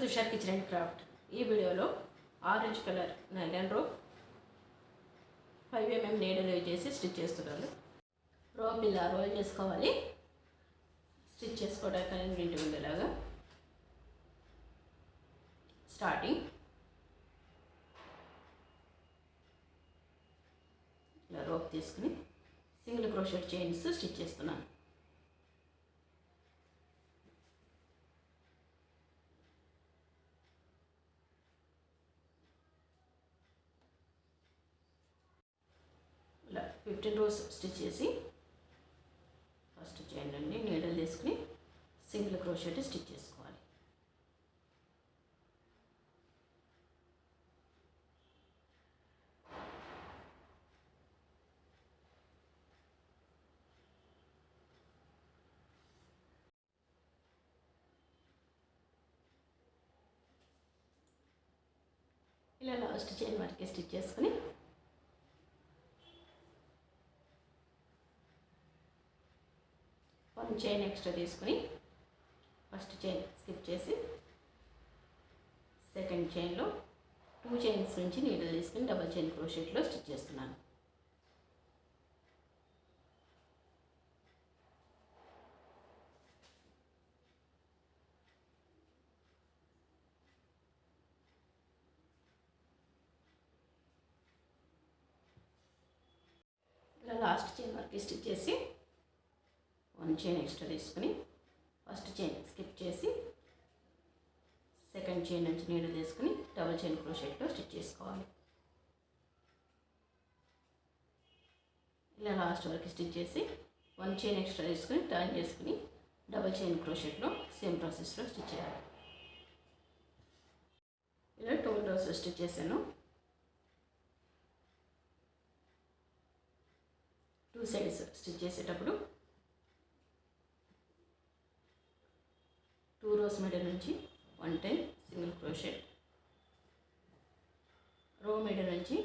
Tushar kitchen and craft. ఈ వీడియోలో orange colour nylon rope 5 mm నీడలు చేసి స్టిచ్ చేస్తున్నాను. రోప్ ఇలా రోల్ చేసుకోవాలి. స్టిచ్ చేసుకోవడానికి ఇంటి ఉండేలాగా స్టార్టింగ్ ఇలా రోప్ తీసుకుని సింగిల్ క్రోషెట్ చైన్స్ స్టిచ్ చేస్తున్నాను. ఇలా 15 rows స్టిచ్ చేసి ఫస్ట్ చైన్ నుండి నీడలు తీసుకుని సింగిల్ క్రోషెట్ స్టిచ్ చేసుకోవాలి. ఇలా లాస్ట్ చైన్ వరకు స్టిచ్ చేసుకుని వన్ చైన్ ఎక్స్ట్రా తీసుకుని ఫస్ట్ చైన్ స్కిప్ చేసి సెకండ్ చైన్లో 2 చైన్స్ నుంచి నీడలు తీసుకుని డబల్ చైన్ క్రోషెట్లో స్టిచ్ చేస్తున్నాను. ఇలా లాస్ట్ చైన్ వరకు స్టిచ్ చేసి 1 చైన్ ఎక్స్ట్రా తీసుకుని ఫస్ట్ చైన్ స్కిప్ చేసి సెకండ్ చైన్ నుంచి నీడలు తీసుకుని డబల్ చైన్ క్రోషెట్లో స్టిచ్ చేసుకోవాలి. ఇలా లాస్ట్ వరకు స్టిచ్ చేసి 1 చైన్ ఎక్స్ట్రా తీసుకుని టర్న్ చేసుకుని డబల్ చైన్ క్రోషెట్లో సేమ్ ప్రాసెస్లో స్టిచ్ చేయాలి. ఇలా 12 rows స్టిచ్ చేశాను. 2 sides స్టిచ్ చేసేటప్పుడు 2 rows మిడిల్ నుంచి 1 time సింగిల్ క్రోషెట్, రో మిడిల్ నుంచి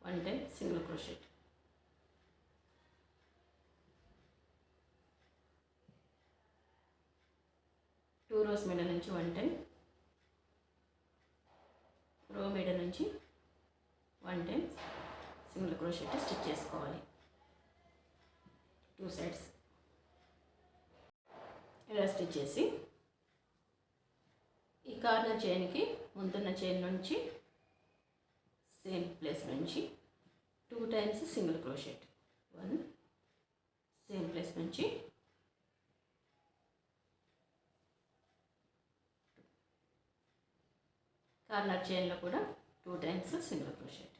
1 time single crochet, two rows middle నుంచి 1 time, రో మిడిల్ నుంచి 1 time సింగిల్ క్రోషెట్ స్టిచ్ చేసుకోవాలి 2 sides. ఇలా స్టిచ్ చేసి ఈ కార్నర్ చైన్కి ముందున్న చైన్ నుంచి సేమ్ ప్లేస్ నుంచి 2 times single crochet, 1 same place నుంచి కార్నర్ చైన్లో కూడా 2 times సింగిల్ క్రోషెట్.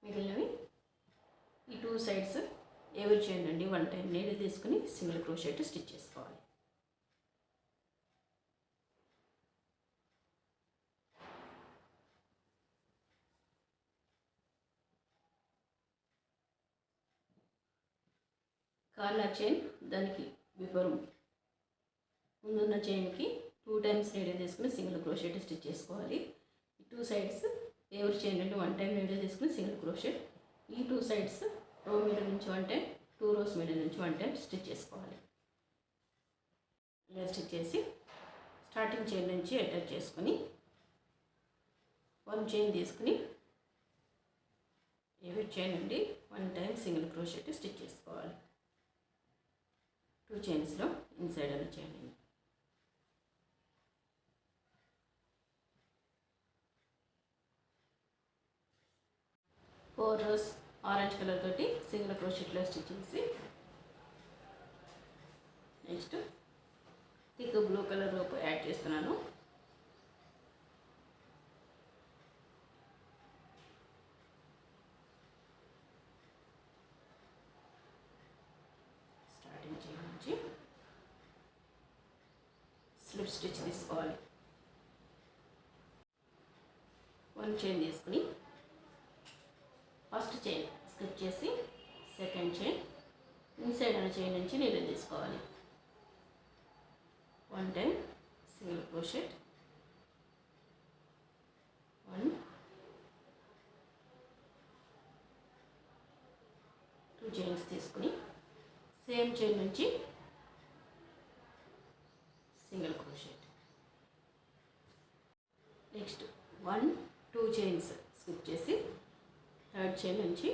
మిగిలినవి ఈ 2 sides ఎవరి చైన్ నుండి 1 time నీడలు తీసుకుని సింగిల్ క్రోషెట్ స్టిచ్ చేసుకోవాలి. కార్నర్ చైన్ దానికి విపరం ముందున్న చైన్కి 2 times నీడలు తీసుకుని సింగిల్ క్రోషెట్ స్టిచ్ చేసుకోవాలి. ఈ 2 sides ఎవరి చైన్ నుండి 1 time నీడలు తీసుకుని సింగిల్ క్రోషెట్, ఈ 2 sides రో మిడిల్ నుంచి 1 time, 2 rows మిడిల్ నుంచి 1 time స్టిచ్ చేసుకోవాలి. ఇలా స్టిచ్ చేసి స్టార్టింగ్ చైన్ నుంచి అటాచ్ చేసుకుని 1 చైన్ తీసుకుని ఎవరి చైన్ నుండి 1 time సింగిల్ క్రోషెట్ స్టిచ్ చేసుకోవాలి. 2 చైన్స్లో ఇన్సైడ్ అన్న చైన్ 4 rows ఆరెంజ్ కలర్ తోటి సింగిల్ క్రోషెట్లో స్టిచ్ చేసి next thick blue colour rope add చేస్తున్నాను. స్టార్టింగ్ చైన్ నుంచి స్లిప్ స్టిచ్ తీసుకోవాలి. 1 చైన్ తీసుకుని ఫస్ట్ చైన్ స్కిప్ చేసి సెకండ్ చైన్ ఇన్సైడ్ అన్న చైన్ నుంచి నీడలు తీసుకోవాలి. 1 time సింగిల్ క్రోషెట్, 1 2 చైన్స్ తీసుకుని సేమ్ చైన్ నుంచి single crochet. Next 1 2 chains skip చేసి థర్డ్ చైన్ నుంచి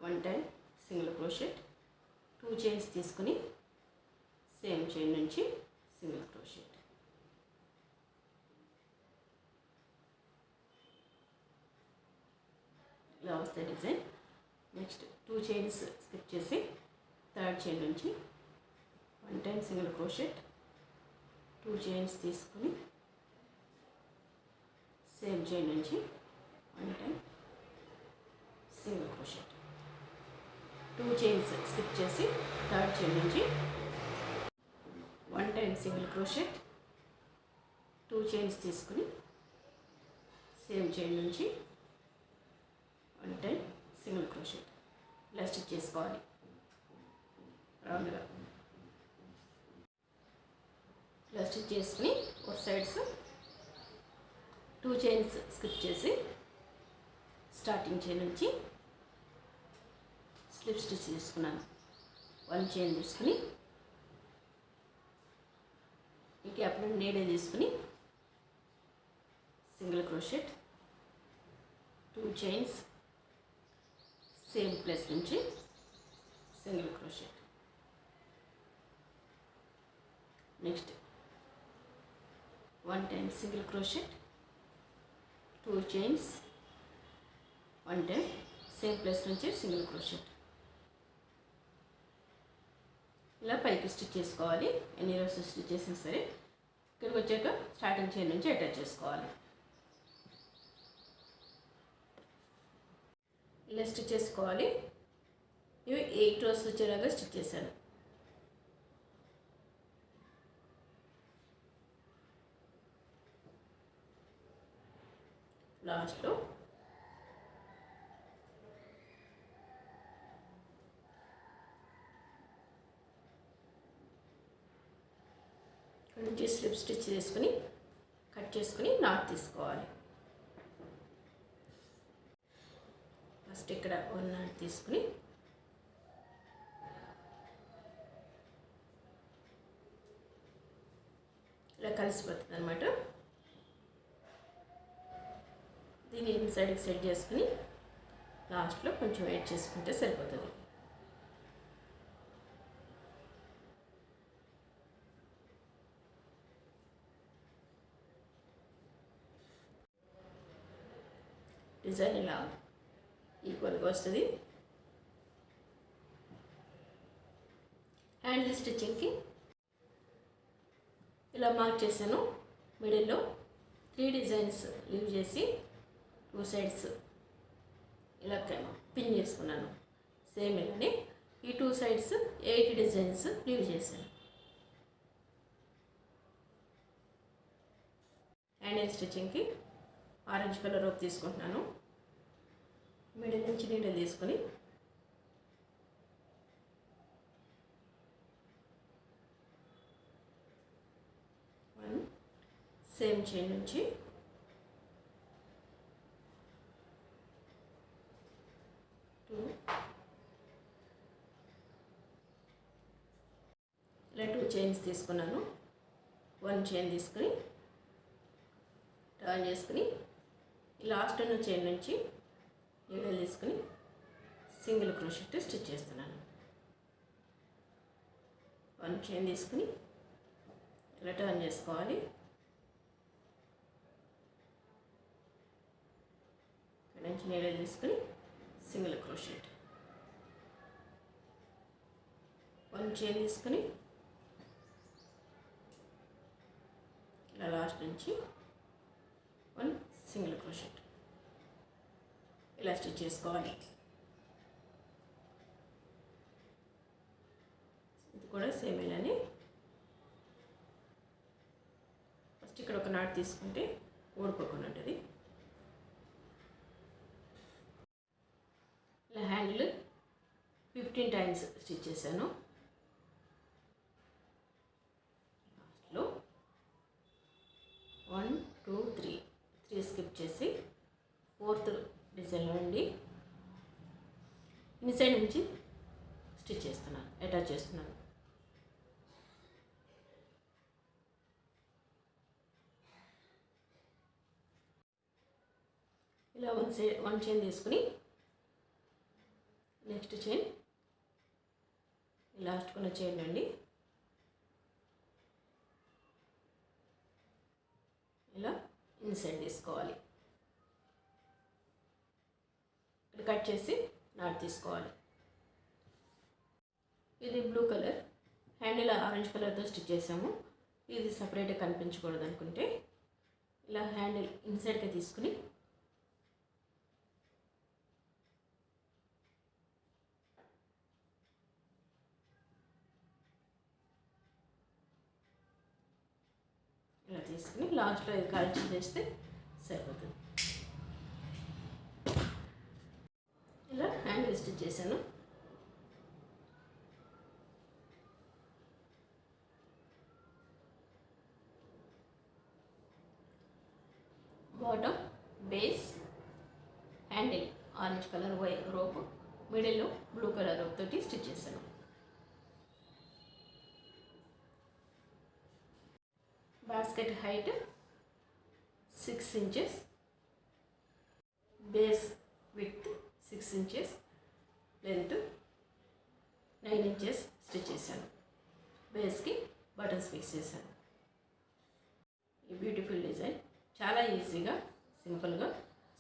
1 టైం సింగిల్ క్రోషెట్, 2 చైన్స్ తీసుకుని సేమ్ చైన్ నుంచి సింగిల్ క్రోషెట్. ఇలా వస్తే డిజైన్. నెక్స్ట్ 2 చైన్స్ స్కిప్ చేసి థర్డ్ చైన్ నుంచి 1 టైం సింగిల్ క్రోషెట్, 2 చైన్స్ తీసుకుని సేమ్ చైన్ నుంచి 1 time single crochet, 2 chains skip చేసి థర్డ్ చైన్ నుంచి 1 టైం సింగిల్ క్రోషెట్, 2 చైన్స్ తీసుకుని సేమ్ చైన్ నుంచి 1 టైం సింగిల్ క్రోషెట్. ఇలా స్టిచ్ చేసుకోవాలి రౌండ్గా. ఇలా స్టిచ్ చేసుకుని ఒక సైడ్స్ 2 చైన్స్ స్కిప్ చేసి స్టార్టింగ్ చైన్ నుంచి స్లిప్ స్టిచ్ తీసుకున్నాను. 1 చైన్ తీసుకుని ఈ గ్యాప్లో నీడే తీసుకుని single crochet, 2 chains same place నుంచి single crochet. Next 1 time single crochet, 2 chains, 1 time same place నుంచి సింగిల్ క్రోషెట్. ఇలా పైకి స్టిచ్ చేసుకోవాలి. ఎన్ని రోజులు స్టిచ్ చేసినా సరే ఇక్కడికి వచ్చాక స్టార్టింగ్ చైన్ నుంచి అటాచ్ చేసుకోవాలి. ఇలా స్టిచ్ చేసుకోవాలి. ఇవి 8 రోజులు వచ్చేలాగా స్టిచ్ చేశాను. లాస్ట్లో ఇక్కడ నుంచి స్లిప్ స్టిచ్ చేసుకుని కట్ చేసుకుని నాట్ తీసుకోవాలి. ఫస్ట్ ఇక్కడ 1 నాట్ తీసుకుని ఇలా కలిసిపోతుంది అన్నమాట. దీన్ని ఇన్సైడ్కి సెట్ చేసుకుని లాస్ట్లో కొంచెం వెయిట్ చేసుకుంటే సరిపోతుంది. డిజైన్ ఇలా ఈక్వల్గా వస్తుంది. హ్యాండిల్ స్టిచ్చింగ్కి ఇలా మార్క్ చేశాను. మిడిల్లో 3 డిజైన్స్ లీవ్ చేసి 2 సైడ్స్ ఇలా పిన్ చేసుకున్నాను. సేమ్ ఇలానే ఈ 2 సైడ్స్ 8 డిజైన్స్ లీవ్ చేశాను. హ్యాండిల్ స్టిచ్చింగ్కి ఆరెంజ్ కలర్ రోప్ తీసుకుంటున్నాను. మిడిల్ నుంచి నీడలు తీసుకొని సేమ్ చైన్ నుంచి ఇలా 2 చైన్స్ తీసుకున్నాను. 1 చైన్ తీసుకుని టర్న్ చేసుకుని లాస్ట్ ఉన్న చైన్ నుంచి నీడలు తీసుకుని సింగిల్ క్రోషెట్ స్టిచ్ చేస్తున్నాను. 1 చైన్ తీసుకుని ఇలా టర్న్ చేసుకోవాలి. ఇక్కడ నుంచి నీడలు తీసుకుని సింగిల్ క్రోషెట్, 1 చైన్ తీసుకుని ఇలా లాస్ట్ నుంచి 1 సింగిల్ క్రోషెట్ ఇలా స్టిచ్ చేసుకోవాలి. ఇది కూడా సేమ్ ఇలానే. ఫస్ట్ ఇక్కడ ఒక నాట్ తీసుకుంటే ఊడిపోకుండా ఉంటుంది. ఇలా హ్యాండిల్ 15 టైమ్స్ స్టిచ్ చేశాను. లాస్ట్లో 1 2 3 స్కిప్ చేసి 4th డిజైన్లో నుండి ఇన్సైడ్ నుంచి స్టిచ్ చేస్తున్నాను, అటాచ్ చేస్తున్నాను. ఇలా వన్ చైన్ తీసుకుని నెక్స్ట్ చైన్ లాస్ట్ కొన్న చైన్ అండి ఇలా ఇన్సైడ్ తీసుకోవాలి. ఇక్కడ కట్ చేసి నాట్ తీసుకోవాలి. ఇది బ్లూ కలర్, హ్యాండిల్ ఆరెంజ్ కలర్తో స్టిచ్ చేసాము. ఇది సపరేట్గా కనిపించకూడదు అనుకుంటే ఇలా హ్యాండిల్ ఇన్సైడ్గా తీసుకుని ఇలా తీసుకుని లాస్ట్లో ఇది కలిసి చేస్తే సరిపోతుంది. ఇలా హ్యాండిల్ స్టిచ్ చేశాను. Bottom, base, handle orange colour rope, మిడిల్లో బ్లూ కలర్ రోప్ తోటి స్టిచ్ చేశాను. Basket height 6 inches, base width 6 inches, length 9 inches stitch చేశాను. బేస్కి బటన్స్ ఫిక్స్ చేశాను. ఈ బ్యూటిఫుల్ డిజైన్ చాలా ఈజీగా సింపుల్గా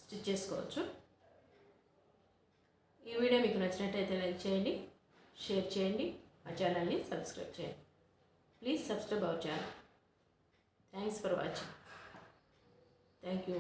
స్టిచ్ చేసుకోవచ్చు. ఈ వీడియో మీకు నచ్చినట్టయితే లైక్ చేయండి, షేర్ చేయండి, మా ఛానల్ని సబ్స్క్రైబ్ చేయండి. Please subscribe our channel. Thanks for watching. Thank you.